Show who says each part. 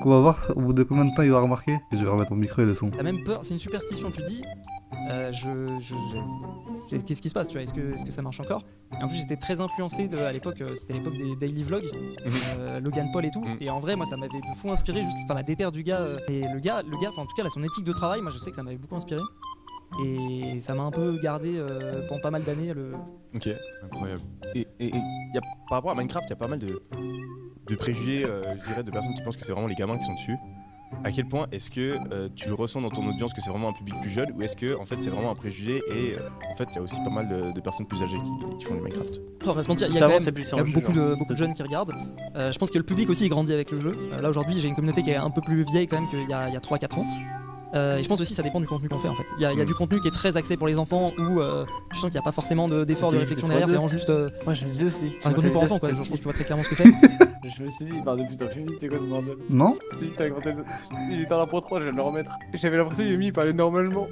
Speaker 1: on va voir au bout de combien de temps il va remarquer. Je vais remettre mon micro et le son.
Speaker 2: T'as même peur, c'est une superstition, tu dis, qu'est-ce qui se passe, tu vois, est-ce que ça marche encore? Et en plus j'étais très influencé à l'époque, c'était l'époque des daily vlogs, Logan Paul et tout, et en vrai moi ça m'avait de fou inspiré, juste la déterre du gars, et le gars, enfin en tout cas là, son éthique de travail, moi je sais que ça m'avait beaucoup inspiré, et ça m'a un peu gardé pendant pas mal d'années.
Speaker 3: Ok, incroyable. Et par rapport à Minecraft, il y a pas mal de préjugés, je dirais, de personnes qui pensent que c'est vraiment les gamins qui sont dessus. À quel point est-ce que tu le ressens dans ton audience que c'est vraiment un public plus jeune, ou est-ce que en fait c'est vraiment un préjugé et en fait il y a aussi pas mal de personnes plus âgées qui font du Minecraft?
Speaker 2: On va se mentir, il y a quand même beaucoup de jeunes qui regardent. Je pense que le public aussi grandit avec le jeu. Là aujourd'hui j'ai une communauté qui est un peu plus vieille quand même qu'il y a 3-4 ans. Et je pense aussi que ça dépend du contenu qu'on fait en fait. Il y a du contenu qui est très axé pour les enfants où tu sens qu'il n'y a pas forcément d'effort de réflexion derrière, c'est vraiment juste
Speaker 4: moi je me disais aussi
Speaker 2: un contenu pour enfants quoi, je pense que tu vois très clairement ce que c'est.
Speaker 4: Je me suis dit, depuis t'as fini, t'es quoi ce bordel?
Speaker 1: Non?
Speaker 4: Il était à 3, je viens de le remettre. J'avais l'impression que Yumi il parlait normalement.